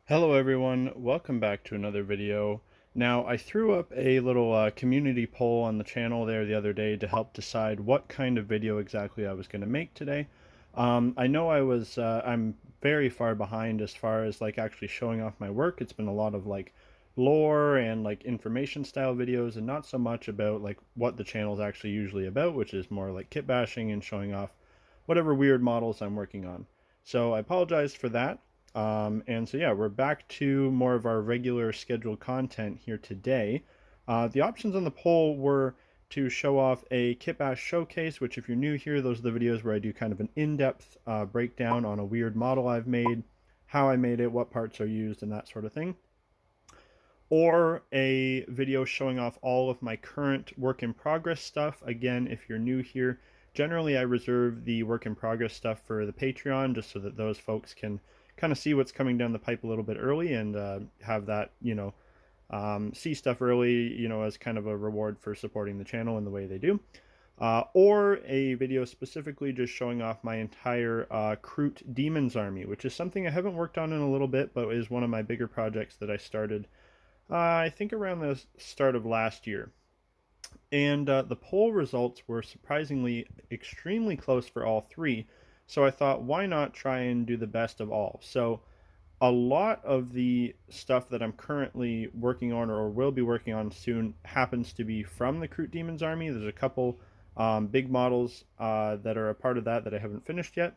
Hello everyone, welcome back to another video. Now I threw up a little community poll on the channel there the other day to help decide what kind of video exactly I was going to make today. I know I'm very far behind as far as like actually showing off my work. It's been a lot of like lore and like information style videos and not so much about like what the channel is actually usually about, which is more like kit bashing and showing off whatever weird models I'm working on. So I apologize for that. And so yeah, we're back to more of our regular scheduled content here today. The options on the poll were to show off a Kitbash showcase, which if you're new here, those are the videos where I do kind of an in-depth breakdown on a weird model I've made, how I made it, what parts are used, and that sort of thing. Or a video showing off all of my current work in progress stuff. Again, if you're new here, generally I reserve the work in progress stuff for the Patreon just so that those folks can kind of see what's coming down the pipe a little bit early and have that, see stuff early, as kind of a reward for supporting the channel in the way they do. Or a video specifically just showing off my entire KROOT Demons army, which is something I haven't worked on in a little bit, but is one of my bigger projects that I started, I think around the start of last year. And the poll results were surprisingly extremely close for all three. So I thought, why not try and do the best of all? So a lot of the stuff that I'm currently working on or will be working on soon happens to be from the KROOT Demons army. There's a couple big models that are a part of that I haven't finished yet.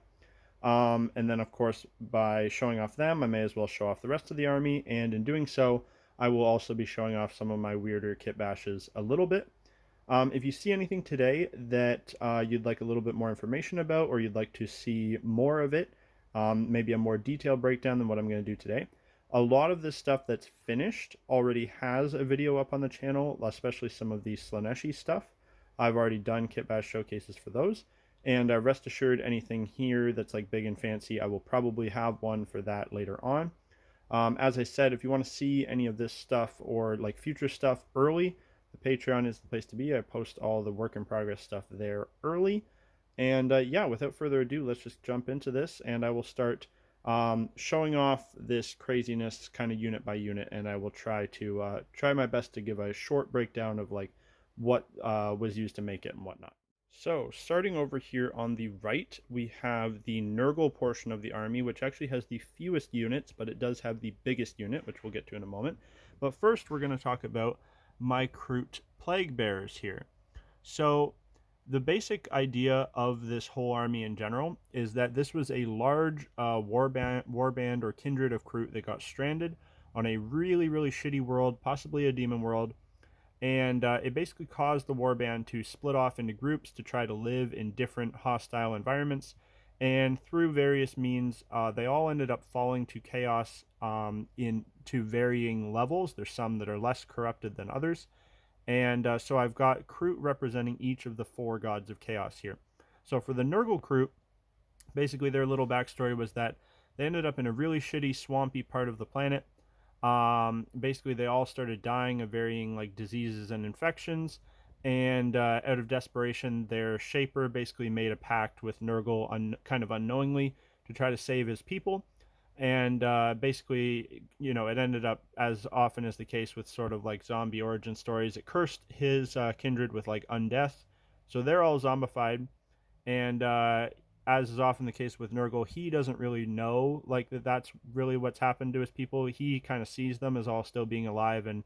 And then, of course, by showing off them, I may as well show off the rest of the army. And in doing so, I will also be showing off some of my weirder kit bashes a little bit. If you see anything today that you'd like a little bit more information about, or you'd like to see more of it, maybe a more detailed breakdown than what I'm going to do today. A lot of this stuff that's finished already has a video up on the channel, especially some of the Slaneshi stuff. I've already done Kitbash showcases for those. And rest assured, anything here that's like big and fancy, I will probably have one for that later on. As I said, if you want to see any of this stuff or like future stuff early, the Patreon is the place to be. I post all the work in progress stuff there early. And yeah, without further ado, let's just jump into this and I will start showing off this craziness kind of unit by unit. And I will try my best to give a short breakdown of like what was used to make it and whatnot. So starting over here on the right, we have the Nurgle portion of the army, which actually has the fewest units, but it does have the biggest unit, which we'll get to in a moment. But first, we're going to talk about my KROOT Plague Bearers here. So the basic idea of this whole army in general is that this was a large warband or kindred of KROOT that got stranded on a really, really shitty world, possibly a demon world, and it basically caused the warband to split off into groups to try to live in different hostile environments. And through various means, they all ended up falling to chaos into varying levels. There's some that are less corrupted than others. And so I've got KROOT representing each of the four gods of chaos here. So for the Nurgle KROOT, basically their little backstory was that they ended up in a really shitty, swampy part of the planet. Basically, they all started dying of varying like diseases and infections, and out of desperation, their shaper basically made a pact with Nurgle, kind of unknowingly, to try to save his people. And basically, it ended up, as often is the case with sort of like zombie origin stories, it cursed his kindred with like undeath, so they're all zombified. And as is often the case with Nurgle, he doesn't really know like that's really what's happened to his people. He kind of sees them as all still being alive and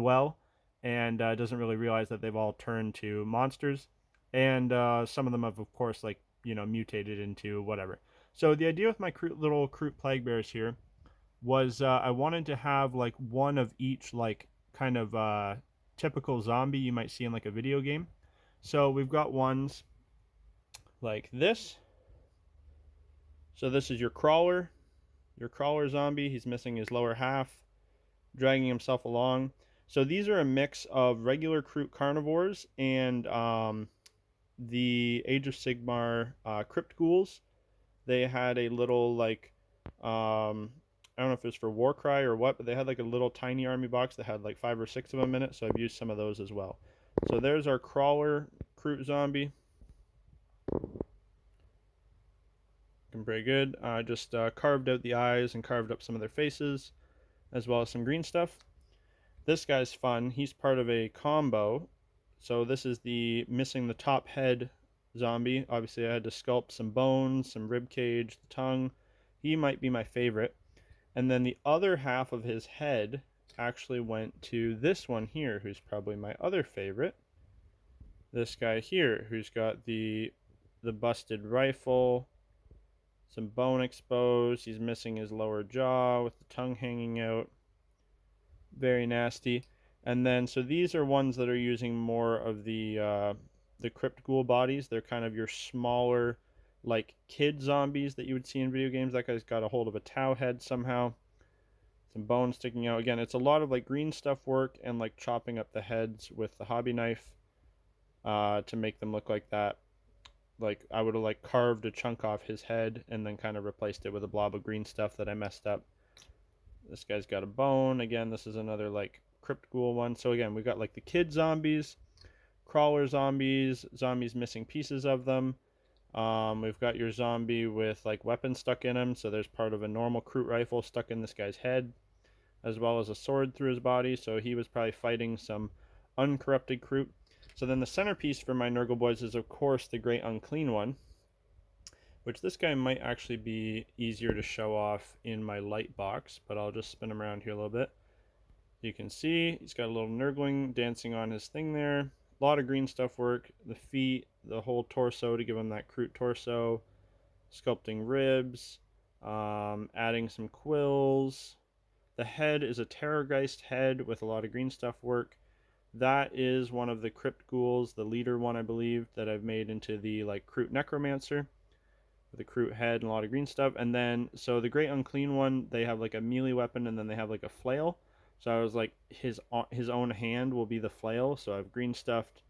well, and doesn't really realize that they've all turned to monsters. And some of them have, of course, like mutated into whatever. So the idea with my little KROOT plague bears here was I wanted to have like one of each like kind of typical zombie you might see in like a video game. So we've got ones like this. So this is your crawler zombie. He's missing his lower half, dragging himself along. So these are a mix of regular KROOT carnivores and the Age of Sigmar crypt ghouls. They had a little like I don't know if it's for Warcry or what, but they had like a little tiny army box that had like 5 or 6 of them in it. So I've used some of those as well. So there's our crawler KROOT zombie. Looking pretty good. Just carved out the eyes and carved up some of their faces. as well as some green stuff. This guy's fun. He's part of a combo. So this is the missing the top head zombie. Obviously I had to sculpt some bones, some rib cage, the tongue. He might be my favorite. And then the other half of his head actually went to this one here, who's probably my other favorite. This guy here, who's got the busted rifle, some bone exposed. He's missing his lower jaw with the tongue hanging out. Very nasty. And then, so these are ones that are using more of the crypt ghoul bodies. They're kind of your smaller, like kid zombies that you would see in video games. That guy's got a hold of a tow head somehow. Some bones sticking out. Again, it's a lot of like green stuff work and like chopping up the heads with the hobby knife to make them look like that. Like I would have like carved a chunk off his head and then kind of replaced it with a blob of green stuff that I messed up. This guy's got a bone. Again, this is another like crypt ghoul one. So again, we've got like the kid zombies, crawler zombies, zombies missing pieces of them. We've got your zombie with like weapons stuck in him. So there's part of a normal KROOT rifle stuck in this guy's head, as well as a sword through his body. So he was probably fighting some uncorrupted KROOT. So then the centerpiece for my Nurgle boys is of course the Great Unclean One, which this guy might actually be easier to show off in my light box, but I'll just spin him around here a little bit. You can see he's got a little nurgling dancing on his thing there. A lot of green stuff work. The feet, the whole torso to give him that KROOT torso. Sculpting ribs, adding some quills. The head is a Terrorgeist head with a lot of green stuff work. That is one of the crypt ghouls, the leader one I believe, that I've made into the like KROOT necromancer with a KROOT head and a lot of green stuff. And then, so the Great Unclean One, they have like a melee weapon and then they have like a flail. So I was like, his own hand will be the flail. So I've green stuffed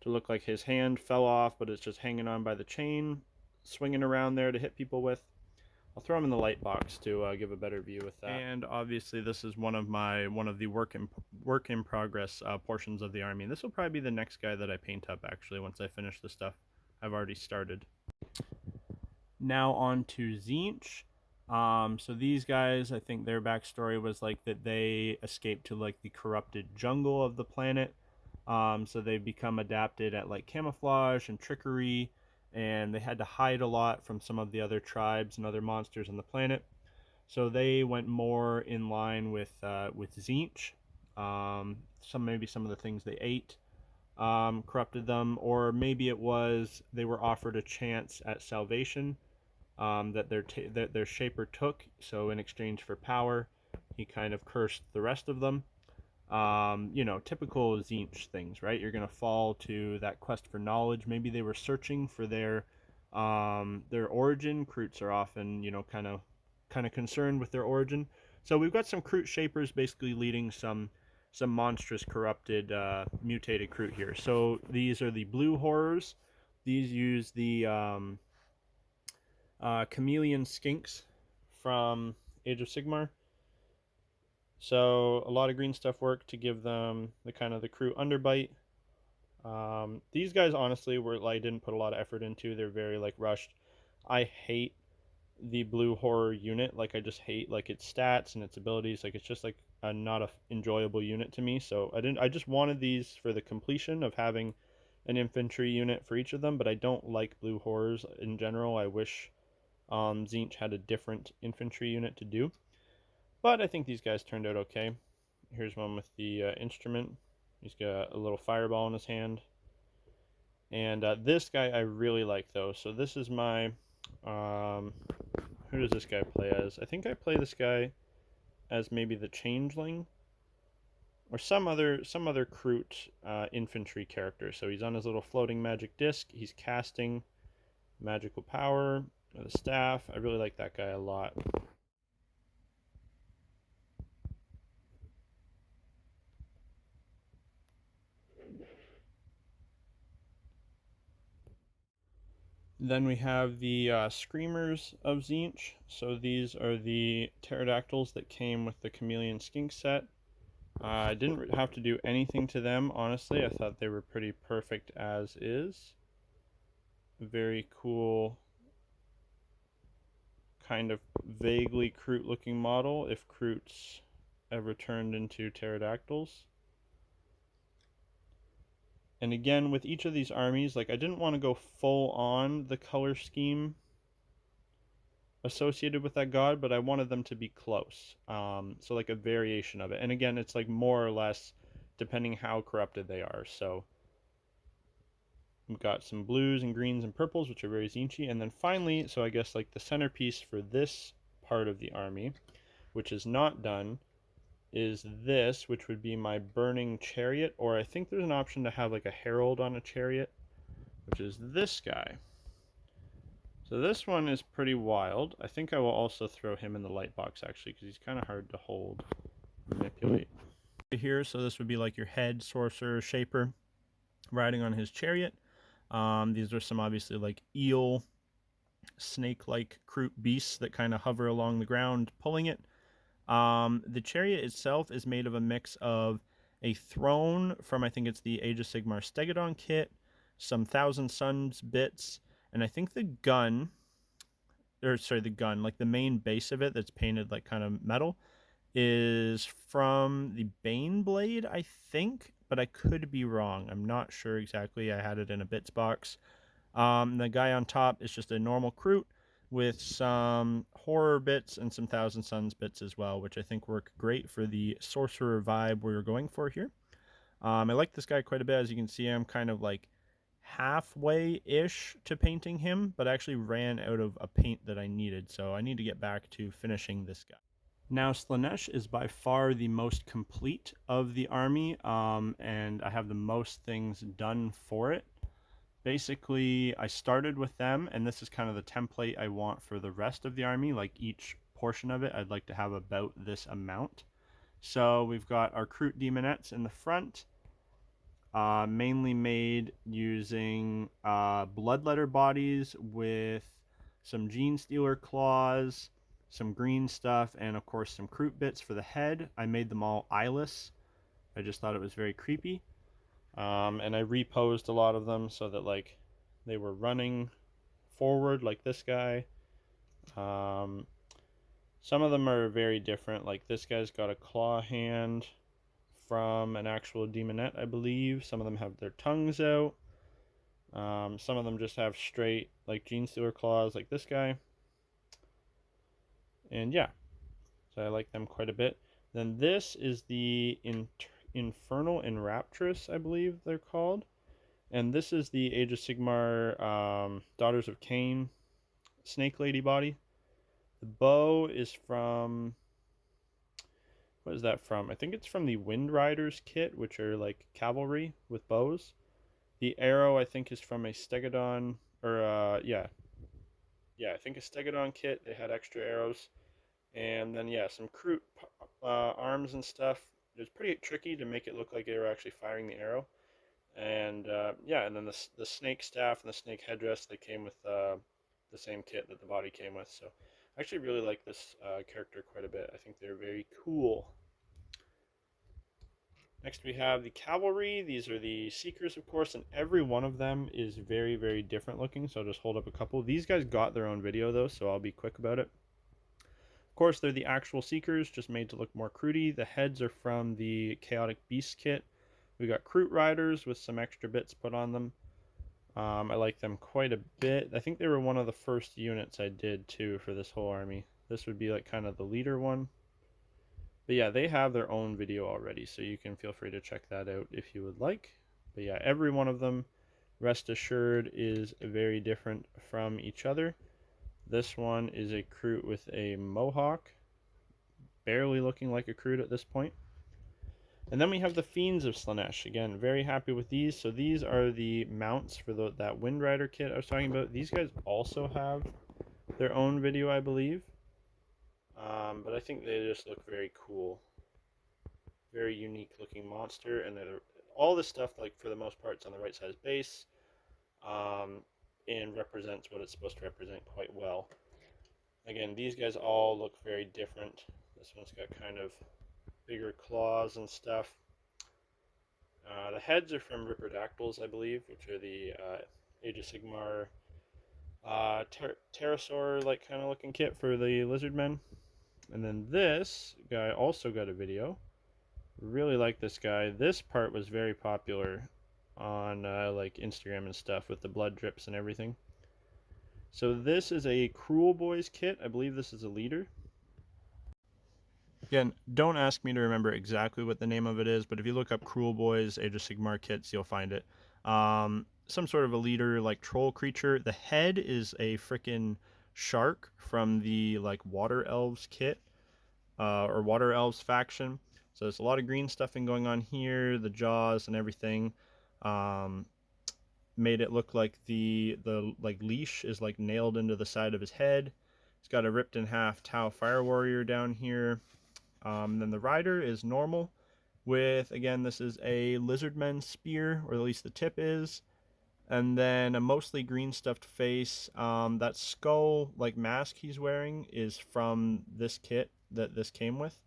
to look like his hand fell off, but it's just hanging on by the chain, swinging around there to hit people with. I'll throw them in the light box to give a better view with that. And obviously, this is one of the work in progress portions of the army. This will probably be the next guy that I paint up actually once I finish the stuff I've already started. Now on to Tzeentch. So these guys, I think their backstory was like that they escaped to like the corrupted jungle of the planet. So they become adapted at like camouflage and trickery, and they had to hide a lot from some of the other tribes and other monsters on the planet. So they went more in line with Tzeentch. Maybe some of the things they ate corrupted them, or maybe it was they were offered a chance at salvation that their shaper took. So in exchange for power, he kind of cursed the rest of them. Typical Tzeentch things, right? You're gonna fall to that quest for knowledge. Maybe they were searching for their origin. KROOTs are often, kind of concerned with their origin. So we've got some KROOT shapers basically leading some monstrous corrupted mutated KROOT here. So these are the blue horrors. These use the chameleon skinks from Age of Sigmar. So a lot of green stuff work to give them the kind of the KROOT underbite. These guys honestly I didn't put a lot of effort into. They're very like rushed. I hate the blue horror unit. Like I just hate like its stats and its abilities. Like it's just like not a enjoyable unit to me. So I just wanted these for the completion of having an infantry unit for each of them. But I don't like blue horrors in general. I wish Tzeentch had a different infantry unit to do. But I think these guys turned out okay. Here's one with the instrument. He's got a little fireball in his hand. And this guy I really like though. So this is my, who does this guy play as? I think I play this guy as maybe the Changeling or some other KROOT infantry character. So he's on his little floating magic disc. He's casting magical power with a staff. I really like that guy a lot. Then we have the Screamers of Tzeentch. So these are the pterodactyls that came with the Chameleon Skink set. I didn't have to do anything to them, honestly. I thought they were pretty perfect as is. Very cool, kind of vaguely KROOT looking model, if KROOTs ever turned into pterodactyls. And again, with each of these armies, like I didn't want to go full on the color scheme associated with that god, but I wanted them to be close. So like a variation of it. And again, it's like more or less depending how corrupted they are. So we've got some blues and greens and purples, which are very Zinchi. And then finally, so I guess like the centerpiece for this part of the army, which is not done, is this, which would be my burning chariot, or I think there's an option to have like a herald on a chariot, which is this guy. So this one is pretty wild. I think I will also throw him in the light box actually, because he's kind of hard to hold, manipulate. Here, so this would be like your head sorcerer shaper riding on his chariot. These are some obviously like eel, snake-like KROOT beasts that kind of hover along the ground, pulling it. The chariot itself is made of a mix of a throne from, I think it's the Age of Sigmar Stegodon kit, some Thousand Suns bits, and I think the gun, like the main base of it that's painted like kind of metal, is from the Bane Blade, I think, but I could be wrong. I'm not sure exactly. I had it in a bits box. The guy on top is just a normal KROOT with some horror bits and some Thousand Suns bits as well, which I think work great for the sorcerer vibe we're going for here. I like this guy quite a bit. As you can see, I'm kind of like halfway-ish to painting him, but I actually ran out of a paint that I needed, so I need to get back to finishing this guy. Now, Slaanesh is by far the most complete of the army, and I have the most things done for it. Basically, I started with them, and this is kind of the template I want for the rest of the army. Like each portion of it, I'd like to have about this amount. So we've got our KROOT Demonettes in the front, mainly made using bloodletter bodies with some Genestealer claws, some green stuff, and of course some KROOT bits for the head. I made them all eyeless. I just thought it was very creepy. And I reposed a lot of them so that like they were running forward like this guy. Some of them are very different. Like this guy's got a claw hand from an actual demonette, I believe. Some of them have their tongues out. Some of them just have straight like Genestealer claws like this guy. And yeah, so I like them quite a bit. Then this is the Infernal Enraptress, I believe they're called. And this is the Age of Sigmar Daughters of Cain Snake Lady body. The bow is from... What is that from? I think it's from the Wind Riders kit, which are like cavalry with bows. The arrow, I think, is from a Stegodon... Or, yeah, I think a Stegodon kit. They had extra arrows. And then, yeah, some KROOT arms and stuff. It was pretty tricky to make it look like they were actually firing the arrow. And yeah, and then the snake staff and the snake headdress, they came with the same kit that the body came with. So I actually really like this character quite a bit. I think they're very cool. Next we have the cavalry. These are the seekers, of course, and every one of them is very, very different looking. So I'll just hold up a couple. These guys got their own video though, so I'll be quick about it. Of course, they're the actual seekers, just made to look more KROOty. The heads are from the Chaotic Beast kit. We got KROOT Riders with some extra bits put on them. I like them quite a bit. I think they were one of the first units I did too for this whole army. This would be like kind of the leader one. But yeah, they have their own video already, so you can feel free to check that out if you would like. But yeah, every one of them, rest assured, is very different from each other. This one is a KROOT with a mohawk, barely looking like a KROOT at this point. And then we have the Fiends of Slaanesh. Again, very happy with these. So these are the mounts for that Wind Rider kit I was talking about. These guys also have their own video, I believe. But I think they just look very cool. Very unique looking monster. And all this stuff, like for the most part, is on the right size base. And represents what it's supposed to represent quite well. Again, these guys all look very different. This one's got kind of bigger claws and stuff. The heads are from Ripperdactyls, I believe, which are the Age of Sigmar pterosaur like kind of looking kit for the lizard men. And then this guy also got a video. Really like this guy. This part was very popular on like Instagram and stuff with the blood drips and everything. So this is a Cruel Boys kit. I believe this is a leader. Again, don't ask me to remember exactly what the name of it is, but if you look up Cruel Boys Age of Sigmar kits, you'll find it. Some sort of a leader, like troll creature. The head is a freaking shark from the like Water Elves kit, or Water Elves faction. So there's a lot of green stuffing going on here, the jaws and everything. Made it look like the like leash is like nailed into the side of his head. He's got a ripped in half Tau Fire Warrior down here. Then the rider is normal with, again, this is a Lizardman spear, or at least the tip is. And then a mostly green stuffed face. That skull like mask he's wearing is from this kit that this came with.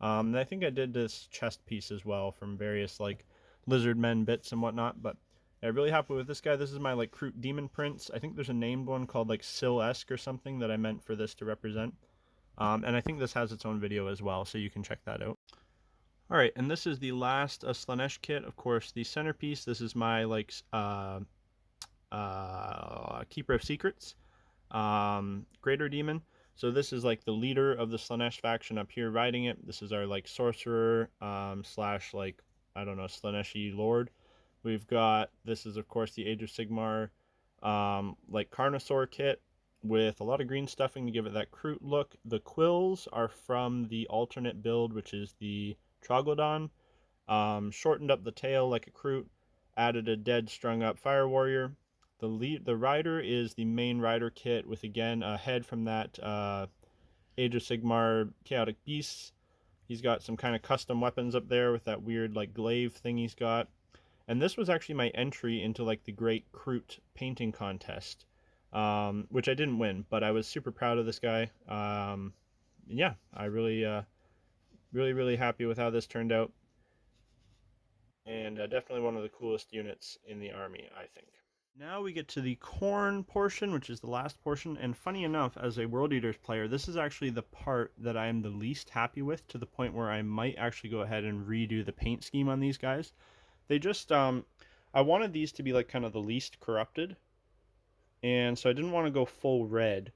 And I think I did this chest piece as well from various like Lizardmen bits and whatnot. But I'm really happy with this guy. This is my like KROOT Demon Prince. I think there's a named one called like Sil-esque or something that I meant for this to represent. And I think this has its own video as well, so you can check that out. All right, and this is the last Slaanesh kit. Of course, the centerpiece. This is my like Keeper of Secrets, Greater Demon. So this is like the leader of the Slaanesh faction up here riding it. This is our like sorcerer slash like, I don't know, Slaaneshi lord. We've got, this is of course the Age of Sigmar like Carnosaur kit with a lot of green stuffing to give it that KROOT look. The quills are from the alternate build, which is the Troglodon. Shortened up the tail like a KROOT, added a dead strung up Fire Warrior. The rider is the main rider kit with, again, a head from that Age of Sigmar Chaotic Beasts. He's got some kind of custom weapons up there with that weird like glaive thing he's got. And this was actually my entry into like the Great KROOT painting contest, which I didn't win, but I was super proud of this guy. Yeah, I really happy with how this turned out. And definitely one of the coolest units in the army, I think. Now we get to the corn portion, which is the last portion. And funny enough, as a World Eaters player, this is actually the part that I am the least happy with, to the point where I might actually go ahead and redo the paint scheme on these guys. They just, I wanted these to be like kind of the least corrupted. And so I didn't want to go full red.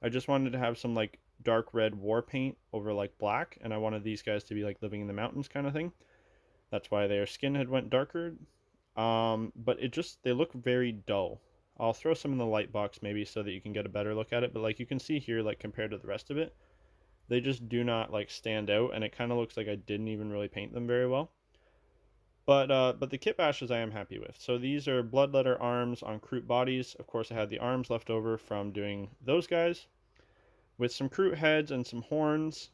I just wanted to have some like dark red war paint over like black. And I wanted these guys to be like living in the mountains kind of thing. That's why their skin had went darker. But it just, they look very dull. I'll throw some in the light box maybe so that you can get a better look at it. But like you can see here, like compared to the rest of it, they just do not like stand out. And it kind of looks like I didn't even really paint them very well. But the Kitbashes I am happy with. So these are bloodletter arms on KROOT bodies. Of course, I had the arms left over from doing those guys, with some KROOT heads and some horns.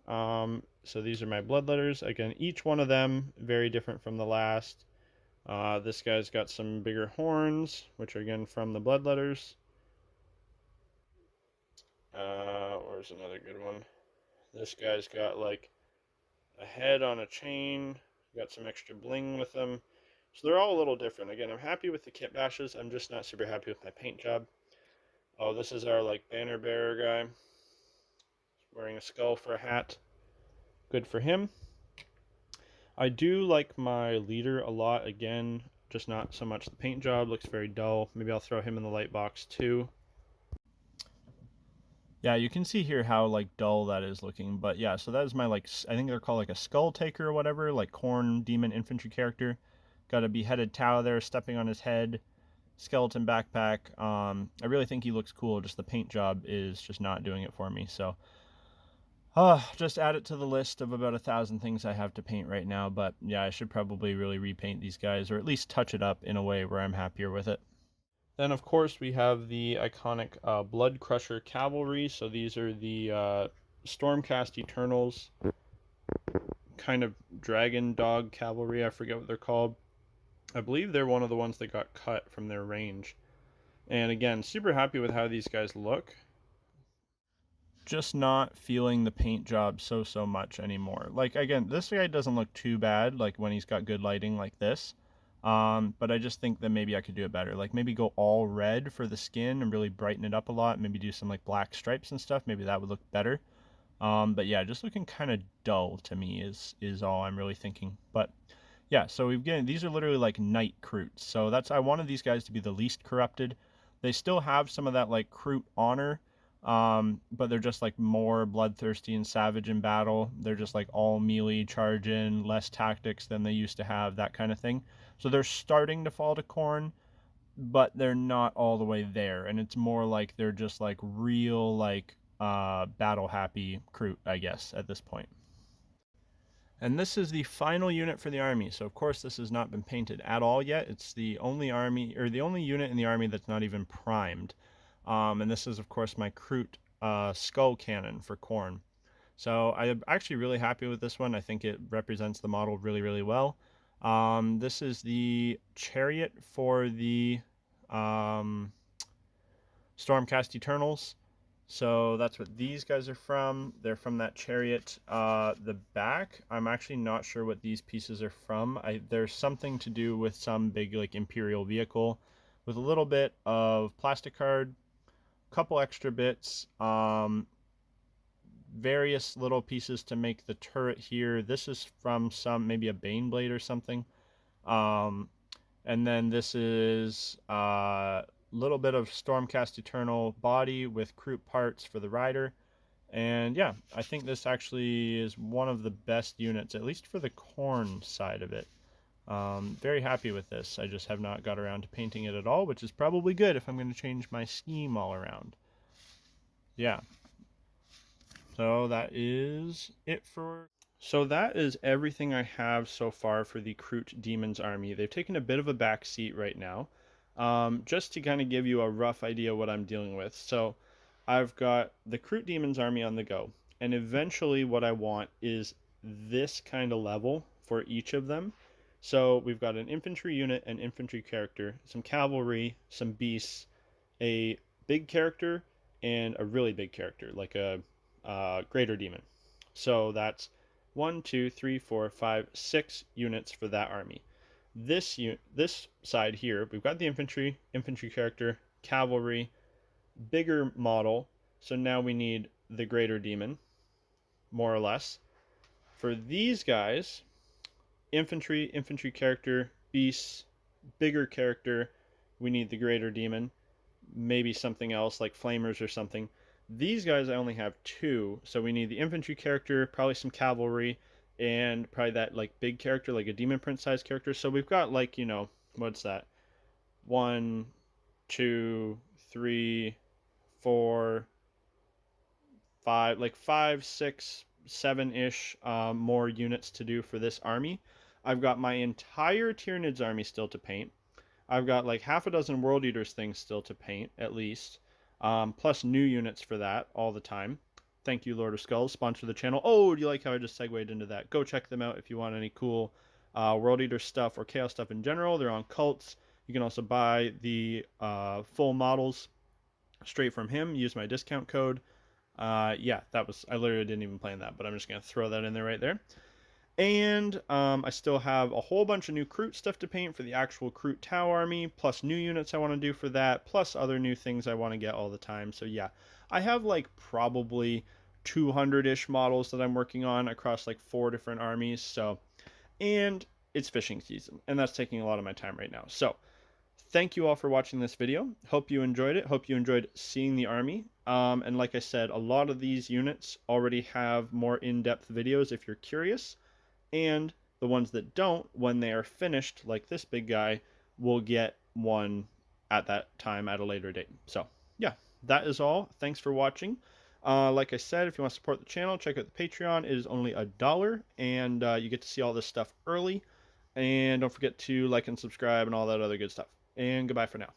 So these are my bloodletters. Again, each one of them very different from the last. This guy's got some bigger horns, which are again from the bloodletters. Where's another good one? This guy's got like a head on a chain. Got some extra bling with them. So they're all a little different. Again, I'm happy with the Kitbashes. I'm just not super happy with my paint job. Oh, this is our like banner bearer guy. He's wearing a skull for a hat. Good for him. I do like my leader a lot. Again, just not so much the paint job. Looks very dull. Maybe I'll throw him in the light box too. Yeah, you can see here how like dull that is looking, but yeah, so that is my like, I think they're called like a skull taker or whatever, like corn demon infantry character. Got a beheaded Tau there stepping on his head, skeleton backpack. I really think he looks cool, just the paint job is just not doing it for me, so just add it to the list of about 1,000 things I have to paint right now. But yeah, I should probably really repaint these guys, or at least touch it up in a way where I'm happier with it. Then, of course, we have the iconic Blood Crusher Cavalry. So these are the Stormcast Eternals, kind of dragon dog cavalry. I forget what they're called. I believe they're one of the ones that got cut from their range. And again, super happy with how these guys look. Just not feeling the paint job so much anymore. Like, again, this guy doesn't look too bad, like when he's got good lighting like this. But I just think that maybe I could do it better. Like maybe go all red for the skin and really brighten it up a lot. Maybe do some like black stripes and stuff. Maybe that would look better. But yeah, just looking kind of dull to me is all I'm really thinking. But yeah, so we've getting these are literally like knight KROOTs. So that's I wanted these guys to be the least corrupted. They still have some of that like KROOT honor, but they're just like more bloodthirsty and savage in battle. They're just like all melee charge in, less tactics than they used to have, that kind of thing. So they're starting to fall to Khorne, but they're not all the way there, and it's more like they're just like real like battle happy KROOT, I guess, at this point. And this is the final unit for the army. So of course this has not been painted at all yet. It's the only army, or the only unit in the army that's not even primed. And this is of course my KROOT skull cannon for Khorne. So I'm actually really happy with this one. I think it represents the model really, really well. This is the chariot for the Stormcast Eternals. So that's what these guys are from. They're from that chariot. The back, I'm actually not sure what these pieces are from. There's something to do with some big like Imperial vehicle with a little bit of plastic card, couple extra bits, various little pieces to make the turret here. This is from some, maybe a Baneblade or something. And then this is little bit of Stormcast Eternal body with KROOT parts for the rider. And yeah, I think this actually is one of the best units, at least for the Khorne side of it. Very happy with this. I just have not got around to painting it at all, which is probably good if I'm going to change my scheme all around. Yeah. So that is it for... So that is everything I have so far for the KROOT Demons army. They've taken a bit of a back seat right now. Just to kind of give you a rough idea what I'm dealing with. So I've got the KROOT Demons army on the go. And eventually what I want is this kind of level for each of them. So we've got an infantry unit, an infantry character, some cavalry, some beasts, a big character, and a really big character, like a greater demon. So that's 1, 2, 3, 4, 5, 6 units for that army. This side here, we've got the infantry character, cavalry, bigger model. So now we need the greater demon, more or less. For these guys, infantry character, beasts, bigger character, we need the greater demon, maybe something else like flamers or something. These guys I only have 2, so we need the infantry character, probably some cavalry, and probably that like big character, like a demon prince size character. So we've got like, you know, what's that? 1, 2, 3, 4, 5, like 5, 6, 7-ish more units to do for this army. I've got my entire Tyranids army still to paint. I've got like half a dozen World Eaters things still to paint, at least. Plus new units for that all the time. Thank you, Lord of Skulls, sponsor the channel. Oh, do you like how I just segued into that? Go check them out if you want any cool World Eater stuff or Chaos stuff in general. They're on Cults. You can also buy the full models straight from him. Use my discount code. Yeah, that was, I literally didn't even plan that, but I'm just going to throw that in there right there. And I still have a whole bunch of new KROOT stuff to paint for the actual KROOT Tau army, plus new units I want to do for that, plus other new things I want to get all the time. So yeah, I have like probably 200-ish models that I'm working on across like 4 different armies. So, and it's fishing season, and that's taking a lot of my time right now. So thank you all for watching this video. Hope you enjoyed it. Hope you enjoyed seeing the army. And like I said, a lot of these units already have more in-depth videos if you're curious. And the ones that don't, when they are finished, like this big guy, will get one at that time at a later date. So yeah, that is all. Thanks for watching. Like I said, if you want to support the channel, check out the Patreon. It is only $1, and you get to see all this stuff early. And don't forget to like and subscribe and all that other good stuff. And goodbye for now.